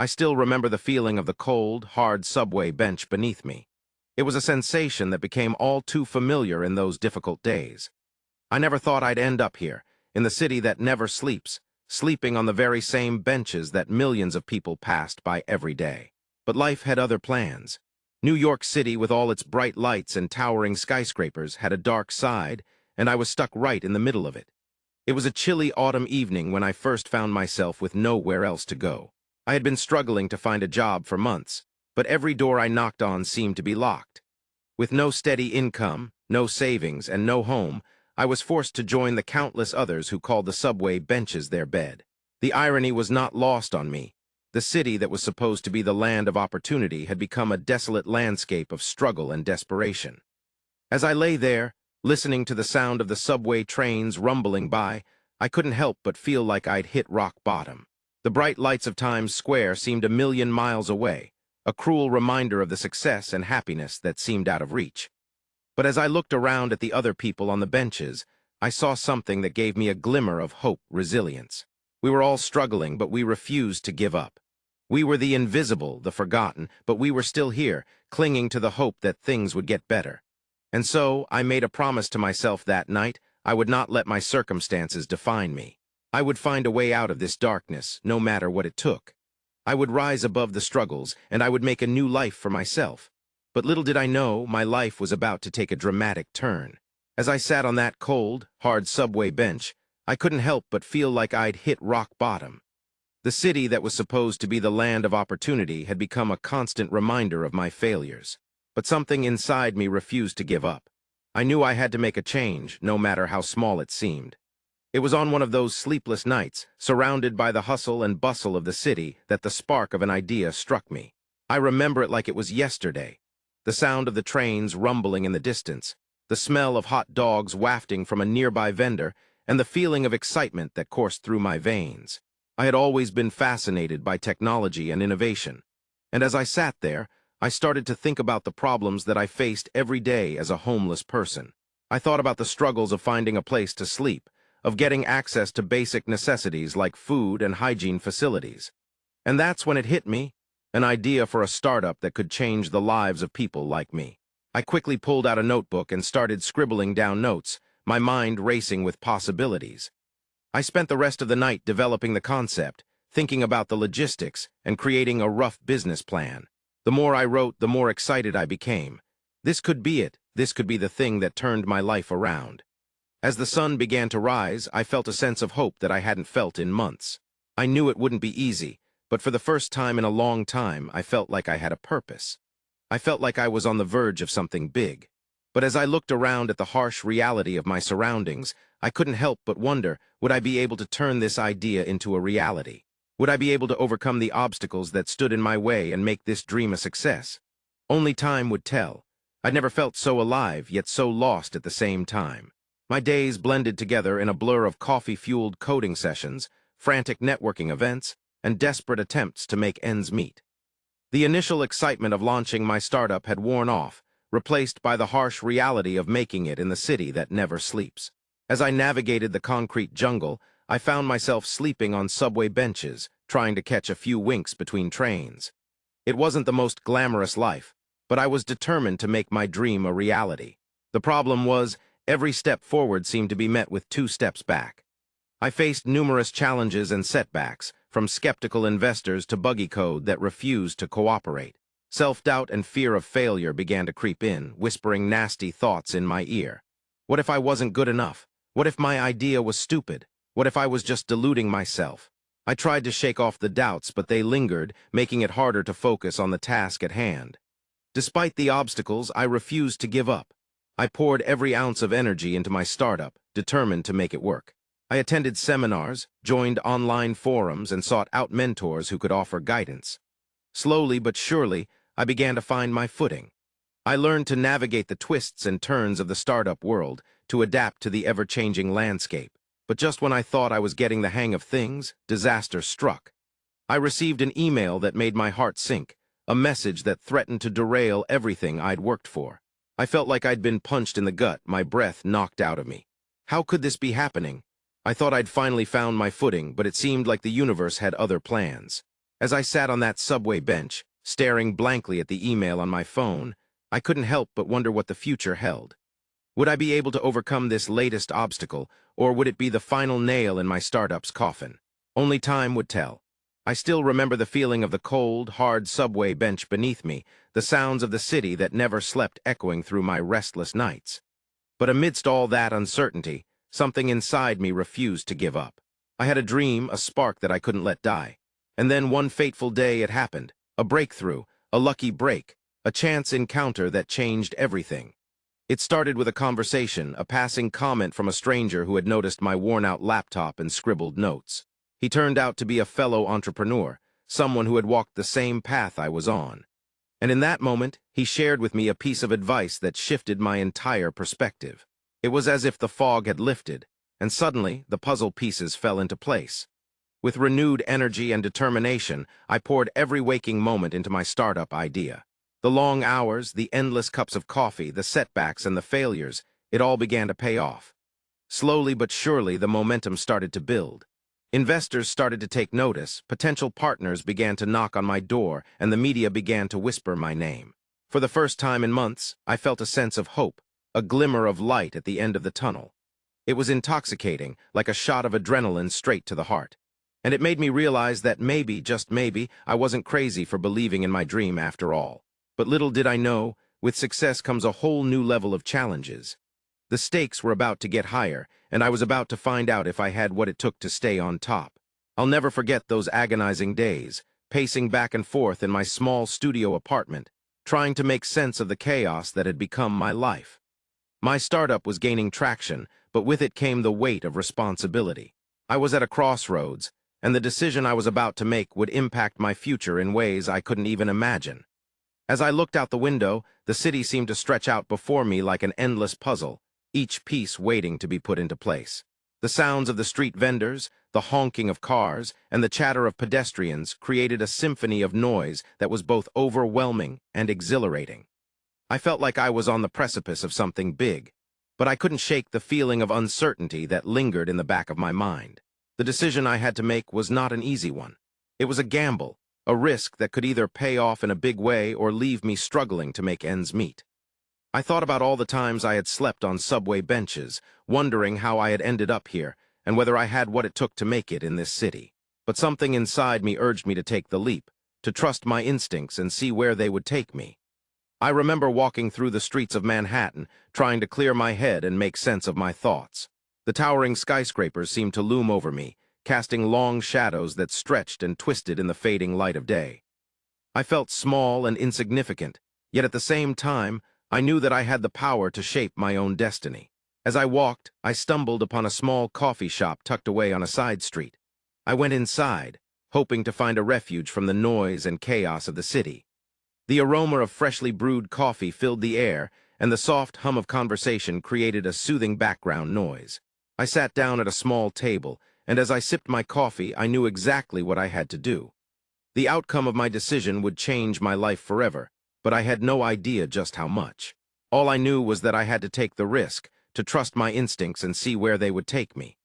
I still remember the feeling of the cold, hard subway bench beneath me. It was a sensation that became all too familiar in those difficult days. I never thought I'd end up here, in the city that never sleeps, sleeping on the very same benches that millions of people passed by every day. But life had other plans. New York City, with all its bright lights and towering skyscrapers, had a dark side, and I was stuck right in the middle of it. It was a chilly autumn evening when I first found myself with nowhere else to go. I had been struggling to find a job for months, but every door I knocked on seemed to be locked. With no steady income, no savings, and no home, I was forced to join the countless others who called the subway benches their bed. The irony was not lost on me. The city that was supposed to be the land of opportunity had become a desolate landscape of struggle and desperation. As I lay there, listening to the sound of the subway trains rumbling by, I couldn't help but feel like I'd hit rock bottom. The bright lights of Times Square seemed a million miles away, a cruel reminder of the success and happiness that seemed out of reach. But as I looked around at the other people on the benches, I saw something that gave me a glimmer of hope, resilience. We were all struggling, but we refused to give up. We were the invisible, the forgotten, but we were still here, clinging to the hope that things would get better. And so, I made a promise to myself that night. I would not let my circumstances define me. I would find a way out of this darkness, no matter what it took. I would rise above the struggles, and I would make a new life for myself. But little did I know, my life was about to take a dramatic turn. As I sat on that cold, hard subway bench, I couldn't help but feel like I'd hit rock bottom. The city that was supposed to be the land of opportunity had become a constant reminder of my failures. But something inside me refused to give up. I knew I had to make a change, no matter how small it seemed. It was on one of those sleepless nights, surrounded by the hustle and bustle of the city, that the spark of an idea struck me. I remember it like it was yesterday. The sound of the trains rumbling in the distance, the smell of hot dogs wafting from a nearby vendor, and the feeling of excitement that coursed through my veins. I had always been fascinated by technology and innovation, and as I sat there, I started to think about the problems that I faced every day as a homeless person. I thought about the struggles of finding a place to sleep, of getting access to basic necessities like food and hygiene facilities. And that's when it hit me, an idea for a startup that could change the lives of people like me. I quickly pulled out a notebook and started scribbling down notes, my mind racing with possibilities. I spent the rest of the night developing the concept, thinking about the logistics, and creating a rough business plan. The more I wrote, the more excited I became. This could be it. This could be the thing that turned my life around. As the sun began to rise, I felt a sense of hope that I hadn't felt in months. I knew it wouldn't be easy, but for the first time in a long time, I felt like I had a purpose. I felt like I was on the verge of something big. But as I looked around at the harsh reality of my surroundings, I couldn't help but wonder, would I be able to turn this idea into a reality? Would I be able to overcome the obstacles that stood in my way and make this dream a success? Only time would tell. I'd never felt so alive, yet so lost at the same time. My days blended together in a blur of coffee-fueled coding sessions, frantic networking events, and desperate attempts to make ends meet. The initial excitement of launching my startup had worn off, replaced by the harsh reality of making it in the city that never sleeps. As I navigated the concrete jungle, I found myself sleeping on subway benches, trying to catch a few winks between trains. It wasn't the most glamorous life, but I was determined to make my dream a reality. The problem was, every step forward seemed to be met with 2 steps back. I faced numerous challenges and setbacks, from skeptical investors to buggy code that refused to cooperate. Self-doubt and fear of failure began to creep in, whispering nasty thoughts in my ear. What if I wasn't good enough? What if my idea was stupid? What if I was just deluding myself? I tried to shake off the doubts, but they lingered, making it harder to focus on the task at hand. Despite the obstacles, I refused to give up. I poured every ounce of energy into my startup, determined to make it work. I attended seminars, joined online forums, and sought out mentors who could offer guidance. Slowly but surely, I began to find my footing. I learned to navigate the twists and turns of the startup world, to adapt to the ever-changing landscape. But just when I thought I was getting the hang of things, disaster struck. I received an email that made my heart sink, a message that threatened to derail everything I'd worked for. I felt like I'd been punched in the gut, my breath knocked out of me. How could this be happening? I thought I'd finally found my footing, but it seemed like the universe had other plans. As I sat on that subway bench, staring blankly at the email on my phone, I couldn't help but wonder what the future held. Would I be able to overcome this latest obstacle, or would it be the final nail in my startup's coffin? Only time would tell. I still remember the feeling of the cold, hard subway bench beneath me, the sounds of the city that never slept echoing through my restless nights. But amidst all that uncertainty, something inside me refused to give up. I had a dream, a spark that I couldn't let die. And then one fateful day it happened, a breakthrough, a lucky break, a chance encounter that changed everything. It started with a conversation, a passing comment from a stranger who had noticed my worn-out laptop and scribbled notes. He turned out to be a fellow entrepreneur, someone who had walked the same path I was on. And in that moment, he shared with me a piece of advice that shifted my entire perspective. It was as if the fog had lifted, and suddenly the puzzle pieces fell into place. With renewed energy and determination, I poured every waking moment into my startup idea. The long hours, the endless cups of coffee, the setbacks and the failures, it all began to pay off. Slowly but surely, the momentum started to build. Investors started to take notice, potential partners began to knock on my door, and the media began to whisper my name. For the first time in months, I felt a sense of hope, a glimmer of light at the end of the tunnel. It was intoxicating, like a shot of adrenaline straight to the heart. And it made me realize that maybe, just maybe, I wasn't crazy for believing in my dream after all. But little did I know, with success comes a whole new level of challenges. The stakes were about to get higher, and I was about to find out if I had what it took to stay on top. I'll never forget those agonizing days, pacing back and forth in my small studio apartment, trying to make sense of the chaos that had become my life. My startup was gaining traction, but with it came the weight of responsibility. I was at a crossroads, and the decision I was about to make would impact my future in ways I couldn't even imagine. As I looked out the window, the city seemed to stretch out before me like an endless puzzle, each piece waiting to be put into place. The sounds of the street vendors, the honking of cars, and the chatter of pedestrians created a symphony of noise that was both overwhelming and exhilarating. I felt like I was on the precipice of something big, but I couldn't shake the feeling of uncertainty that lingered in the back of my mind. The decision I had to make was not an easy one. It was a gamble, a risk that could either pay off in a big way or leave me struggling to make ends meet. I thought about all the times I had slept on subway benches, wondering how I had ended up here and whether I had what it took to make it in this city. But something inside me urged me to take the leap, to trust my instincts and see where they would take me. I remember walking through the streets of Manhattan, trying to clear my head and make sense of my thoughts. The towering skyscrapers seemed to loom over me, casting long shadows that stretched and twisted in the fading light of day. I felt small and insignificant, yet at the same time, I knew that I had the power to shape my own destiny. As I walked, I stumbled upon a small coffee shop tucked away on a side street. I went inside, hoping to find a refuge from the noise and chaos of the city. The aroma of freshly brewed coffee filled the air, and the soft hum of conversation created a soothing background noise. I sat down at a small table, and as I sipped my coffee, I knew exactly what I had to do. The outcome of my decision would change my life forever, but I had no idea just how much. All I knew was that I had to take the risk, to trust my instincts and see where they would take me.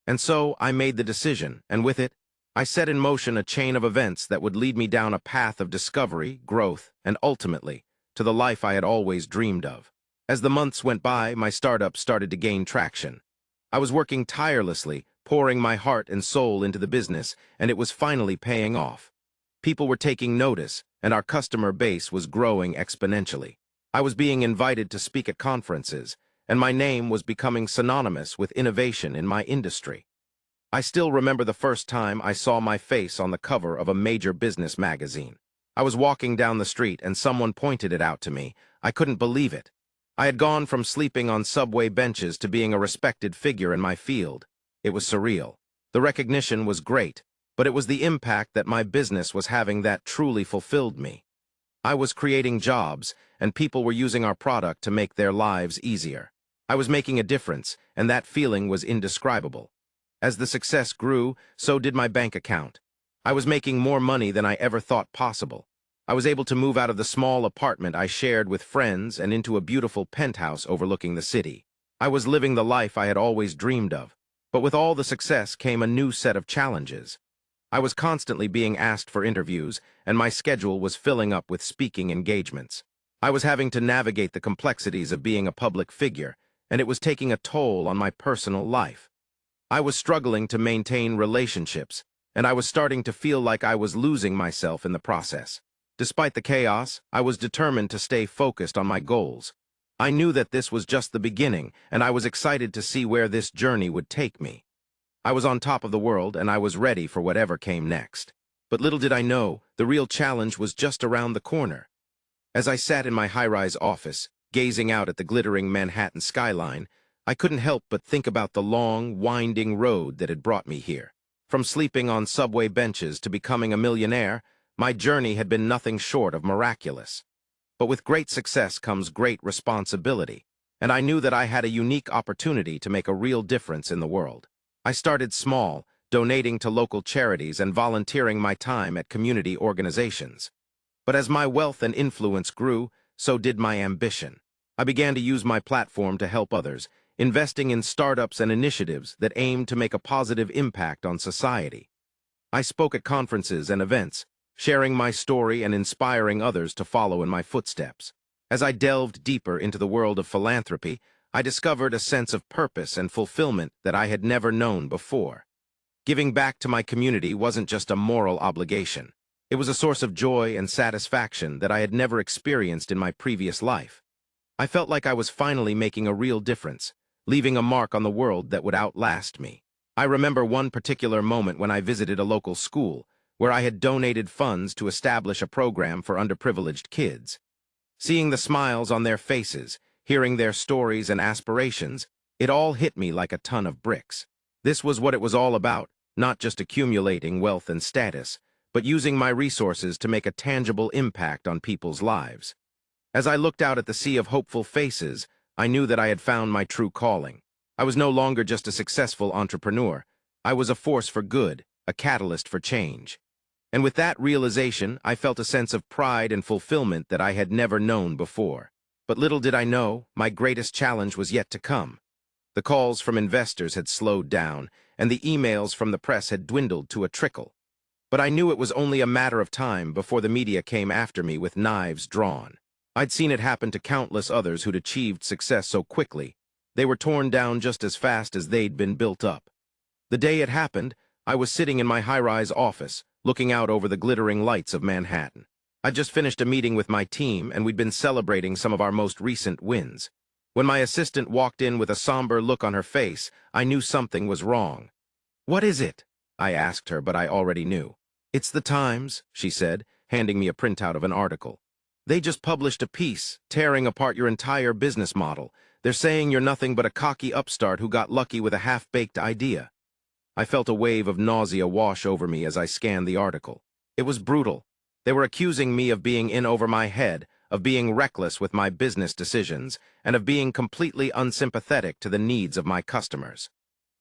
And so I made the decision, and with it, I set in motion a chain of events that would lead me down a path of discovery, growth, and ultimately, to the life I had always dreamed of. As the months went by, my startup started to gain traction. I was working tirelessly, pouring my heart and soul into the business, and it was finally paying off. People were taking notice, and our customer base was growing exponentially. I was being invited to speak at conferences, and my name was becoming synonymous with innovation in my industry. I still remember the first time I saw my face on the cover of a major business magazine. I was walking down the street and someone pointed it out to me. I couldn't believe it. I had gone from sleeping on subway benches to being a respected figure in my field. It was surreal. The recognition was great, but it was the impact that my business was having that truly fulfilled me. I was creating jobs, and people were using our product to make their lives easier. I was making a difference, and that feeling was indescribable. As the success grew, so did my bank account. I was making more money than I ever thought possible. I was able to move out of the small apartment I shared with friends and into a beautiful penthouse overlooking the city. I was living the life I had always dreamed of. But with all the success came a new set of challenges. I was constantly being asked for interviews, and my schedule was filling up with speaking engagements. I was having to navigate the complexities of being a public figure, and it was taking a toll on my personal life. I was struggling to maintain relationships, and I was starting to feel like I was losing myself in the process. Despite the chaos, I was determined to stay focused on my goals. I knew that this was just the beginning, and I was excited to see where this journey would take me. I was on top of the world, and I was ready for whatever came next. But little did I know, the real challenge was just around the corner. As I sat in my high-rise office, gazing out at the glittering Manhattan skyline, I couldn't help but think about the long, winding road that had brought me here. From sleeping on subway benches to becoming a millionaire, my journey had been nothing short of miraculous. But with great success comes great responsibility, and I knew that I had a unique opportunity to make a real difference in the world. I started small, donating to local charities and volunteering my time at community organizations. But as my wealth and influence grew, so did my ambition. I began to use my platform to help others, investing in startups and initiatives that aimed to make a positive impact on society. I spoke at conferences and events, sharing my story and inspiring others to follow in my footsteps. As I delved deeper into the world of philanthropy, I discovered a sense of purpose and fulfillment that I had never known before. Giving back to my community wasn't just a moral obligation. It was a source of joy and satisfaction that I had never experienced in my previous life. I felt like I was finally making a real difference, leaving a mark on the world that would outlast me. I remember one particular moment when I visited a local school, where I had donated funds to establish a program for underprivileged kids. Seeing the smiles on their faces, hearing their stories and aspirations, it all hit me like a ton of bricks. This was what it was all about, not just accumulating wealth and status, but using my resources to make a tangible impact on people's lives. As I looked out at the sea of hopeful faces, I knew that I had found my true calling. I was no longer just a successful entrepreneur. I was a force for good, a catalyst for change. And with that realization, I felt a sense of pride and fulfillment that I had never known before. But little did I know, my greatest challenge was yet to come. The calls from investors had slowed down, and the emails from the press had dwindled to a trickle. But I knew it was only a matter of time before the media came after me with knives drawn. I'd seen it happen to countless others who'd achieved success so quickly. They were torn down just as fast as they'd been built up. The day it happened, I was sitting in my high-rise office, looking out over the glittering lights of Manhattan. I'd just finished a meeting with my team, and we'd been celebrating some of our most recent wins. When my assistant walked in with a somber look on her face, I knew something was wrong. "What is it?" I asked her, but I already knew. "It's the Times," she said, handing me a printout of an article. "They just published a piece, tearing apart your entire business model. They're saying you're nothing but a cocky upstart who got lucky with a half-baked idea." I felt a wave of nausea wash over me as I scanned the article. It was brutal. They were accusing me of being in over my head, of being reckless with my business decisions, and of being completely unsympathetic to the needs of my customers.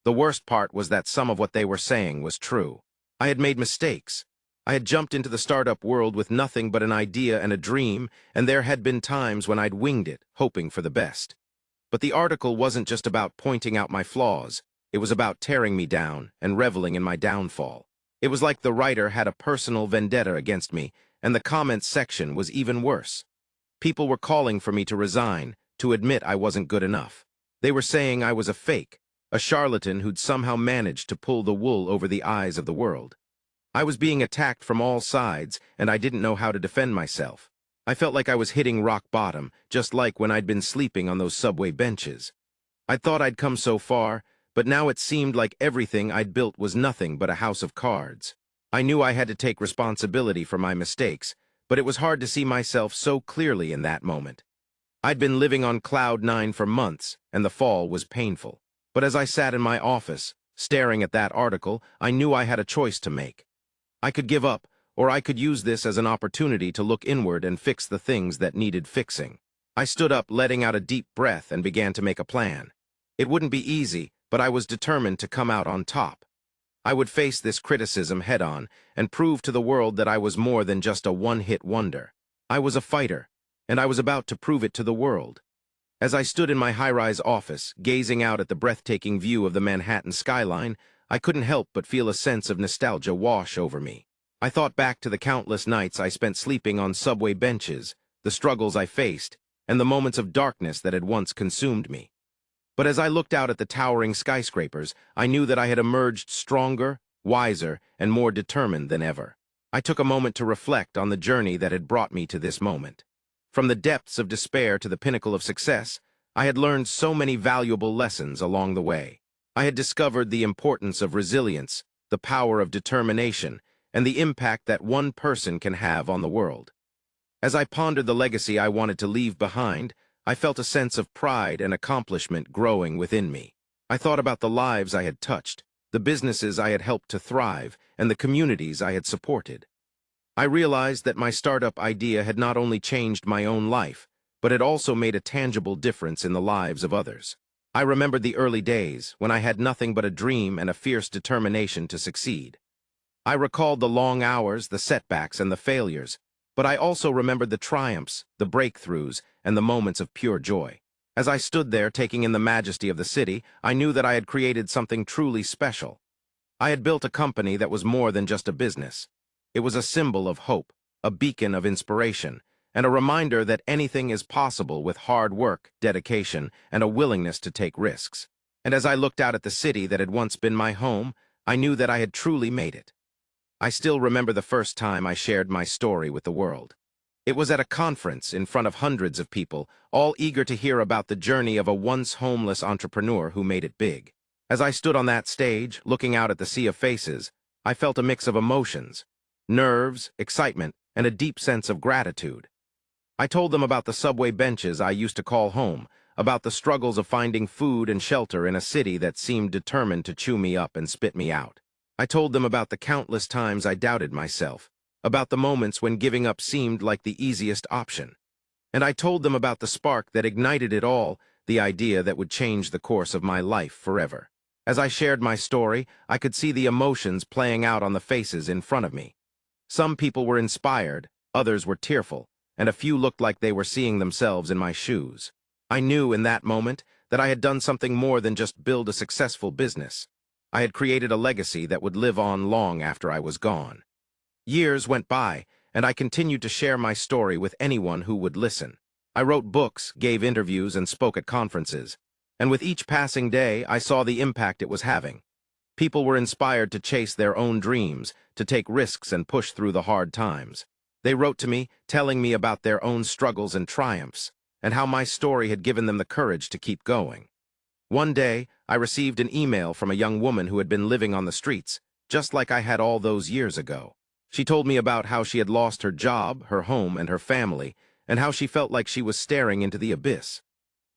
The worst part was that some of what they were saying was true. I had made mistakes. I had jumped into the startup world with nothing but an idea and a dream, and there had been times when I'd winged it, hoping for the best. But the article wasn't just about pointing out my flaws. It was about tearing me down and reveling in my downfall. It was like the writer had a personal vendetta against me, and the comments section was even worse. People were calling for me to resign, to admit I wasn't good enough. They were saying I was a fake, a charlatan who'd somehow managed to pull the wool over the eyes of the world. I was being attacked from all sides, and I didn't know how to defend myself. I felt like I was hitting rock bottom, just like when I'd been sleeping on those subway benches. I thought I'd come so far, but now it seemed like everything I'd built was nothing but a house of cards. I knew I had to take responsibility for my mistakes, but it was hard to see myself so clearly in that moment. I'd been living on cloud nine for months, and the fall was painful. But as I sat in my office, staring at that article, I knew I had a choice to make. I could give up, or I could use this as an opportunity to look inward and fix the things that needed fixing. I stood up, letting out a deep breath, and began to make a plan. It wouldn't be easy, but I was determined to come out on top. I would face this criticism head-on and prove to the world that I was more than just a one-hit wonder. I was a fighter, and I was about to prove it to the world. As I stood in my high-rise office, gazing out at the breathtaking view of the Manhattan skyline, I couldn't help but feel a sense of nostalgia wash over me. I thought back to the countless nights I spent sleeping on subway benches, the struggles I faced, and the moments of darkness that had once consumed me. But as I looked out at the towering skyscrapers, I knew that I had emerged stronger, wiser, and more determined than ever. I took a moment to reflect on the journey that had brought me to this moment. From the depths of despair to the pinnacle of success, I had learned so many valuable lessons along the way. I had discovered the importance of resilience, the power of determination, and the impact that one person can have on the world. As I pondered the legacy I wanted to leave behind, I felt a sense of pride and accomplishment growing within me. I thought about the lives I had touched, the businesses I had helped to thrive, and the communities I had supported. I realized that my startup idea had not only changed my own life, but had also made a tangible difference in the lives of others. I remembered the early days when I had nothing but a dream and a fierce determination to succeed. I recalled the long hours, the setbacks, and the failures, but I also remembered the triumphs, the breakthroughs, and the moments of pure joy. As I stood there taking in the majesty of the city, I knew that I had created something truly special. I had built a company that was more than just a business. It was a symbol of hope, a beacon of inspiration, and a reminder that anything is possible with hard work, dedication, and a willingness to take risks. And as I looked out at the city that had once been my home, I knew that I had truly made it. I still remember the first time I shared my story with the world. It was at a conference in front of hundreds of people, all eager to hear about the journey of a once homeless entrepreneur who made it big. As I stood on that stage, looking out at the sea of faces, I felt a mix of emotions: nerves, excitement, and a deep sense of gratitude. I told them about the subway benches I used to call home, about the struggles of finding food and shelter in a city that seemed determined to chew me up and spit me out. I told them about the countless times I doubted myself, about the moments when giving up seemed like the easiest option. And I told them about the spark that ignited it all, the idea that would change the course of my life forever. As I shared my story, I could see the emotions playing out on the faces in front of me. Some people were inspired, others were tearful, and a few looked like they were seeing themselves in my shoes. I knew in that moment that I had done something more than just build a successful business. I had created a legacy that would live on long after I was gone. Years went by, and I continued to share my story with anyone who would listen. I wrote books, gave interviews, and spoke at conferences. And with each passing day, I saw the impact it was having. People were inspired to chase their own dreams, to take risks and push through the hard times. They wrote to me, telling me about their own struggles and triumphs, and how my story had given them the courage to keep going. One day, I received an email from a young woman who had been living on the streets, just like I had all those years ago. She told me about how she had lost her job, her home, and her family, and how she felt like she was staring into the abyss.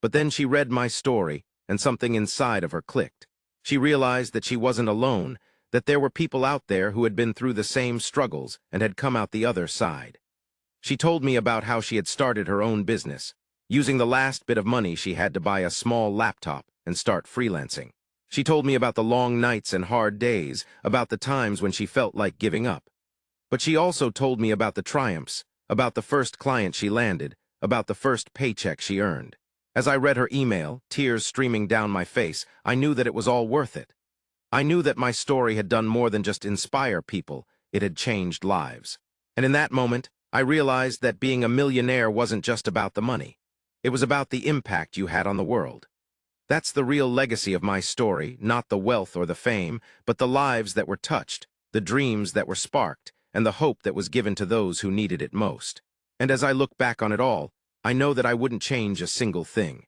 But then she read my story, and something inside of her clicked. She realized that she wasn't alone, that there were people out there who had been through the same struggles and had come out the other side. She told me about how she had started her own business, using the last bit of money she had to buy a small laptop and start freelancing. She told me about the long nights and hard days, about the times when she felt like giving up. But she also told me about the triumphs, about the first client she landed, about the first paycheck she earned. As I read her email, tears streaming down my face, I knew that it was all worth it. I knew that my story had done more than just inspire people, it had changed lives. And in that moment, I realized that being a millionaire wasn't just about the money. It was about the impact you had on the world. That's the real legacy of my story, not the wealth or the fame, but the lives that were touched, the dreams that were sparked, and the hope that was given to those who needed it most. And as I look back on it all, I know that I wouldn't change a single thing.